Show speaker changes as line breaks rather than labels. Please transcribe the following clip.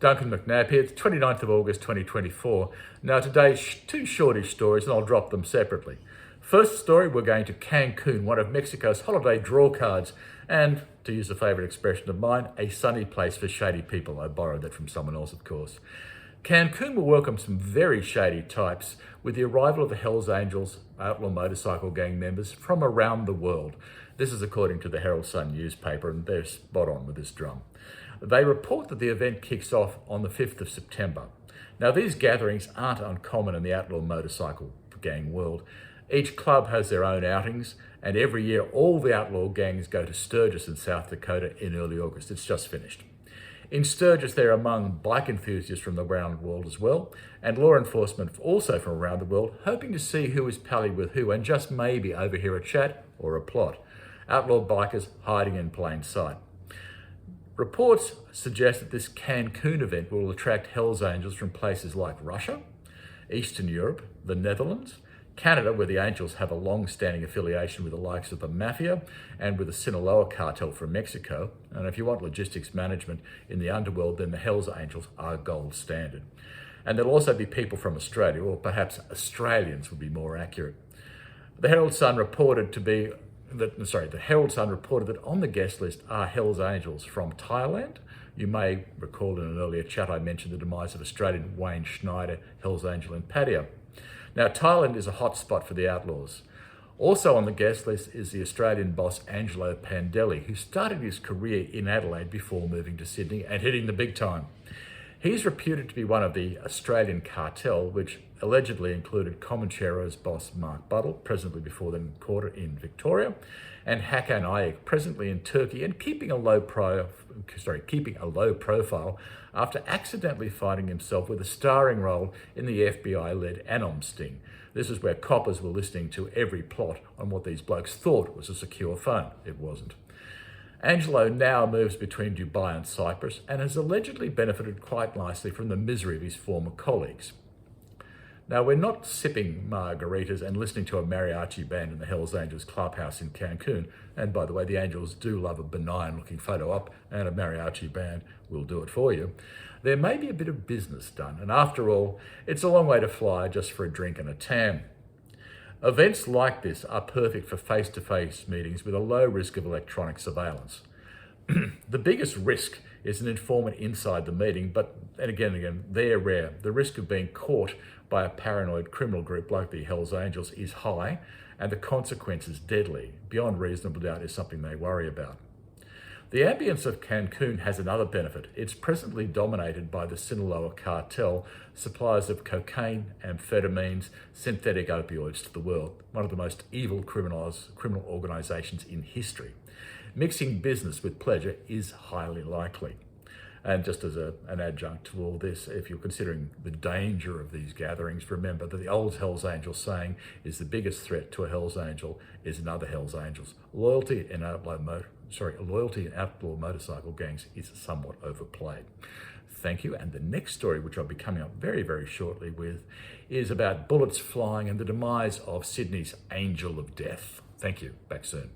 Duncan McNabb here. It's 29th of August 2024. Now today, two shortish stories, and I'll drop them separately. First story, we're going to Cancun, one of Mexico's holiday draw cards, and, to use a favourite expression of mine, a sunny place for shady people. I borrowed that from someone else, of course. Cancun will welcome some very shady types with the arrival of the Hells Angels outlaw motorcycle gang members from around the world. This is according to the Herald Sun newspaper, and they're spot on with this drum. They report that the event kicks off on the 5th of September. Now, these gatherings aren't uncommon in the outlaw motorcycle gang world. Each club has their own outings, and every year all the outlaw gangs go to Sturgis in South Dakota in early August. It's just finished. In Sturgis, they're among bike enthusiasts from around the world as well, and law enforcement also from around the world, hoping to see who is pally with who and just maybe overhear a chat or a plot. Outlaw bikers hiding in plain sight. Reports suggest that this Cancun event will attract Hells Angels from places like Russia, Eastern Europe, the Netherlands, Canada, where the Angels have a long-standing affiliation with the likes of the Mafia and with the Sinaloa Cartel from Mexico. And if you want logistics management in the underworld, then the Hells Angels are gold standard. And there'll also be people from Australia, or perhaps Australians would be more accurate. The Herald Sun reported that on the guest list are Hells Angels from Thailand. You may recall in an earlier chat I mentioned the demise of Australian Wayne Schneider, Hells Angel in Pattaya. Now, Thailand is a hot spot for the outlaws. Also on the guest list is the Australian boss Angelo Pandelli, who started his career in Adelaide before moving to Sydney and hitting the big time. He's reputed to be one of the Australian cartel, which allegedly included Comanchero's boss Mark Buddle, presently before them court in Victoria, and Hakan Ayik, presently in Turkey, and keeping a low profile after accidentally finding himself with a starring role in the FBI-led Anom sting. This is where coppers were listening to every plot on what these blokes thought was a secure phone. It wasn't. Angelo now moves between Dubai and Cyprus and has allegedly benefited quite nicely from the misery of his former colleagues. Now, we're not sipping margaritas and listening to a mariachi band in the Hells Angels clubhouse in Cancun. And by the way, the Angels do love a benign-looking photo op, and a mariachi band will do it for you. There may be a bit of business done, and after all, it's a long way to fly just for a drink and a tan. Events like this are perfect for face-to-face meetings with a low risk of electronic surveillance. The biggest risk is an informant inside the meeting, but and again, they're rare. The risk of being caught by a paranoid criminal group like the Hells Angels is high, and the consequences deadly. Beyond reasonable doubt is something they worry about. The ambience of Cancun has another benefit. It's presently dominated by the Sinaloa Cartel, suppliers of cocaine, amphetamines, synthetic opioids to the world, one of the most evil criminal organisations in history. Mixing business with pleasure is highly likely. And just as an adjunct to all this, if you're considering the danger of these gatherings, remember that the old Hells Angel saying is the biggest threat to a Hells Angel is another Hells Angels. Loyalty in outlaw motorcycle gangs is somewhat overplayed. Thank you. And the next story, which I'll be coming up very, very shortly with, is about bullets flying and the demise of Sydney's Angel of Death. Thank you. Back soon.